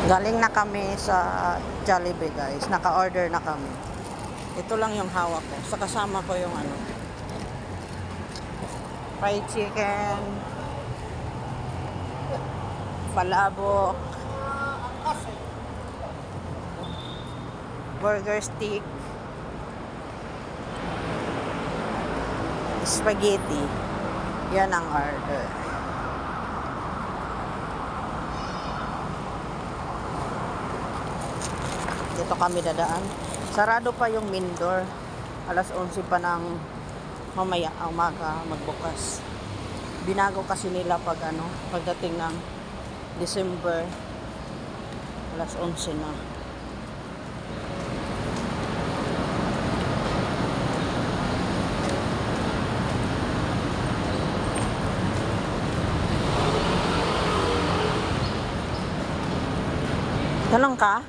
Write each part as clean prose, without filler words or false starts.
Galing na kami sa Jollibee, guys. Naka-order na kami. Ito lang yung hawak ko. Sa kasama ko yung ano, fried chicken, palabok, burger stick, spaghetti. Yan ang order. Dito kami dadaan. Sarado pa yung main door. Alas 11 pa ng mamaya, umaga magbukas. Binago kasi nila pag ano, pagdating ng December. Alas 11 na. Tanong ka?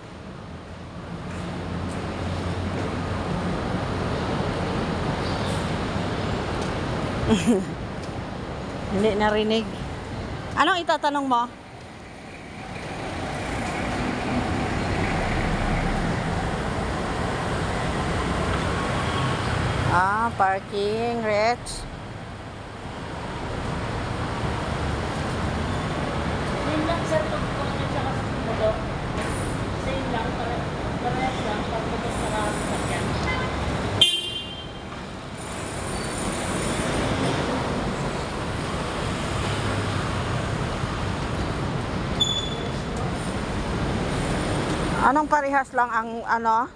Hindi narinig. Anong itatanong mo? Parking, Rich. Same lang sir, pagpupunta siya kasi sumulok. Same lang, parehas lang, pagpupunta sa sasakyan. Anong parehas lang ang ano?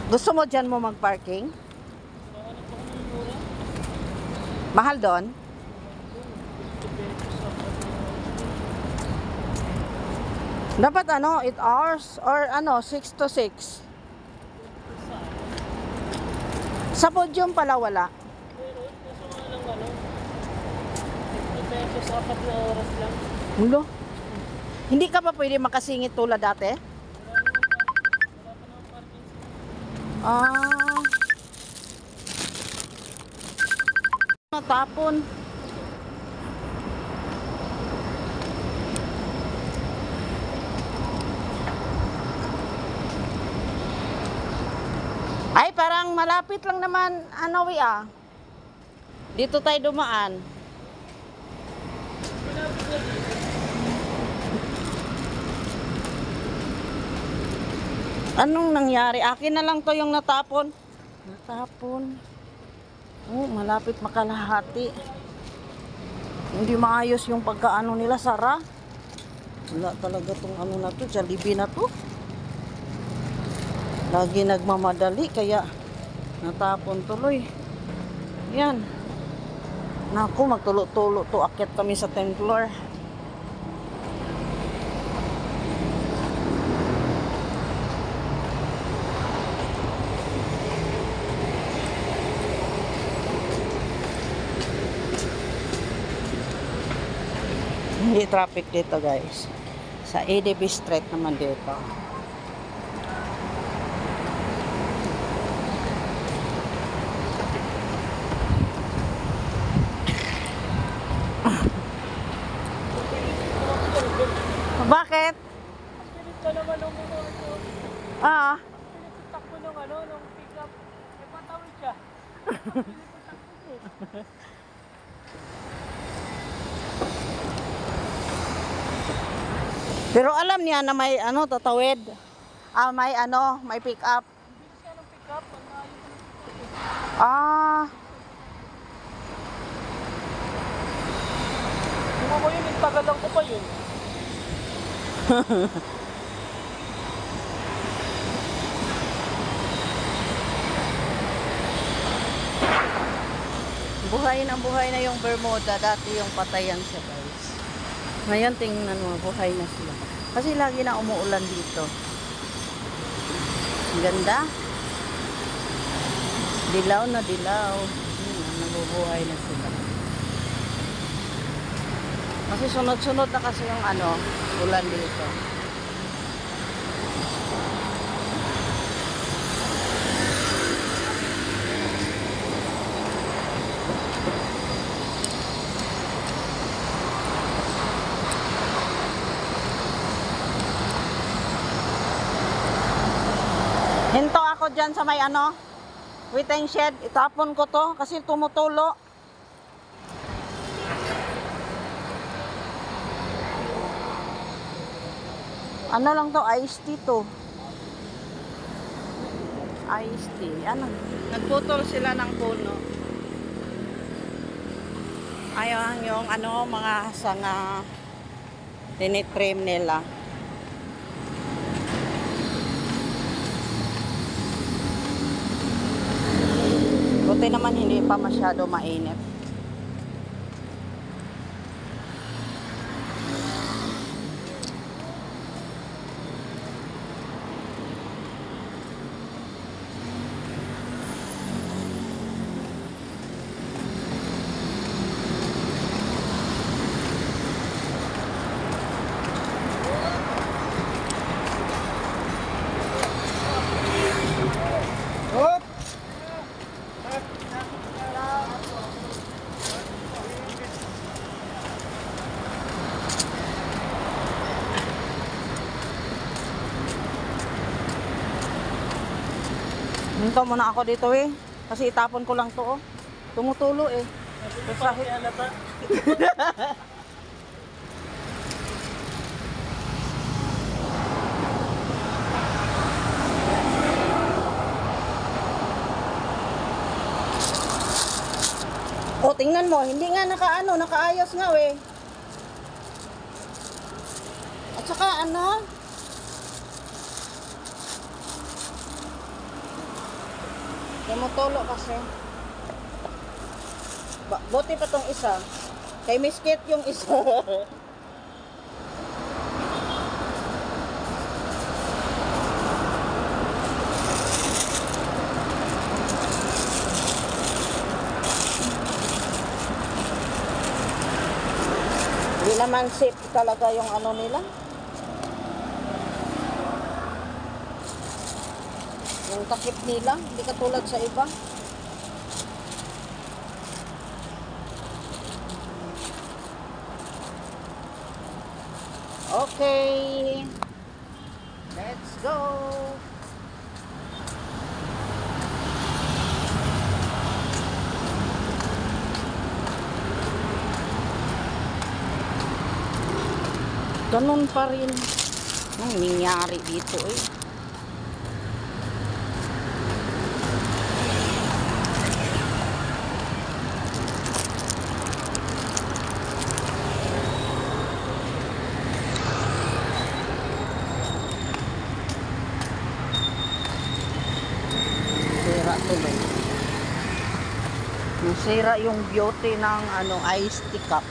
Gusto mo dyan mo mag-parking? Mahal doon? Dapat ano, 8 hours or ano, 6 to 6. Sa podium pala wala. Pero kaso nga lang ano, 50 pesos, 4 na oras lang. Hulo. Hindi ka pa pwede makasingit tulad dati? Natapon. Ay, parang malapit lang naman, ano dito tayo dumaan. Anong nangyari? Akin na lang to yung natapon. Natapon. Oh, malapit makalahati. Hindi maayos yung pagkaano nila, Sara. Wala talaga tong ano na to, Jollibee na to. Lagi nagmamadali, kaya natapon tuloy. Yan. Naku, magtulo-tulo to. Akyat kami sa 10th floor. Hindi traffic dito, guys. Sa ADB Street naman dito. Bakit? Pilit ka naman nung ano. Pilit takbo nung ano, nung pick up. Eh, patawid siya. Pilit takbo eh. Pero alam niya na may ano, tatawid. May ano, may pick up. Bilis ka ng pick up, ang layo ng pick up. Kung ako yun, tagalan ko pa yun. Buhay na yung Bermuda. Dati yung patayan siya, guys. Ngayon tingnan mo, buhay na sila. Kasi lagi na umuulan dito. Ang ganda. Dilaw na dilaw. Nabubuhay na sila. Kasi sunod-sunod na kasi yung ano, ulan dito. Hinto ako dyan sa may ano, waiting shed. Itapon ko to kasi tumutulo. Ano lang to, iced tea to. Iced tea. Ano? Nagputol sila ng puno. Ayun yung ano, mga sanga tinitrim nila. Buti naman hindi pa masyado mainit. Hinto muna ako dito eh. Kasi itapon ko lang to oh. Tumutulo eh. Parang halata. Oh, tingnan mo, hindi nga nakaayos nga eh. At saka ano? Tumutulo kasi. Buti pa tong isa. Kay Miskit yung isa. Hindi naman safe talaga yung ano nila. Yung takip nila, hindi katulad sa iba. Okay. Let's go. Ganun pa rin. Anong nangyari dito eh? Sira tuloy. Nasira yung beauty ng ano, iced tea cup.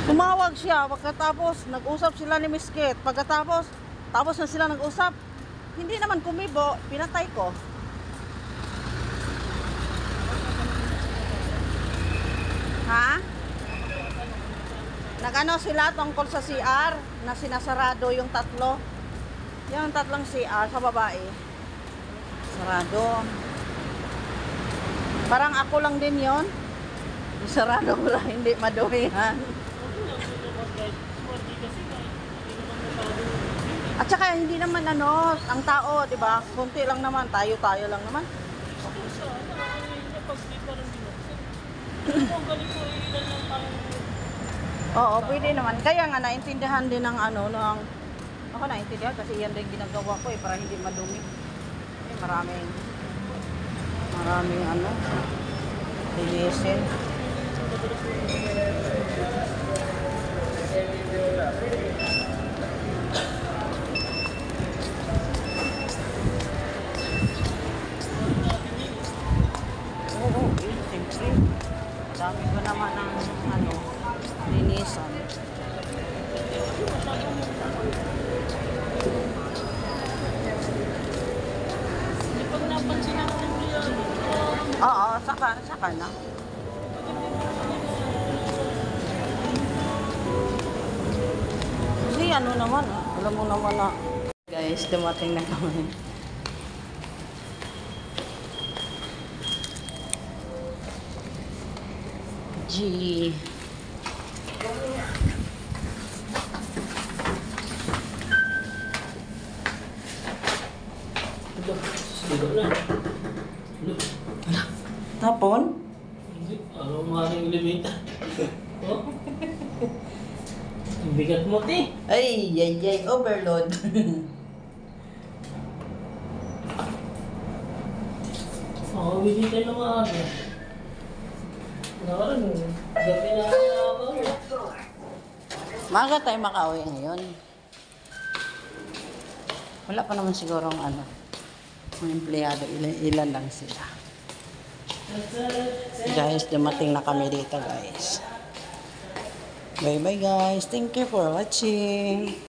Tumawag siya, pagkatapos nag-usap sila ni Miskit. Pagkatapos, tapos na sila nag-usap. Hindi naman kumibo, pinatay ko. Ha? Nag-ano sila tungkol sa CR na sinasarado yung tatlo. Yung tatlong CR sa babae. Sarado. Parang ako lang din yon. Sarado ko lang, hindi madumihan. At saka hindi naman ano, ang tao, 'di ba? Kunti lang naman, tayo lang naman. Oo, pwede naman. Kaya nga naintindihan din ng ano ng Ako naintindihan kasi yan din ginagawa ko para hindi madumi. Maraming ano, lilisin. Oo, siyempre. Dami ko naman ng ano, linisan. Hindi pag napansin ako ng yun. Oo, saka na. Kasi ano naman, alam mo naman na. Guys, dumating na kami. G. Sigo na. Tapon? Ano maring limita? Oh? Ang bigat mo, te. Ay, overload. Oo, bili tayo ng maaga. Nakaraan, gabi na ako. Maaga tayo makauwi ngayon. Wala pa naman siguro ang ano, mga empleyado, ilan lang sila. Guys, dumating na kami dito guys. Bye bye guys. Thank you for watching.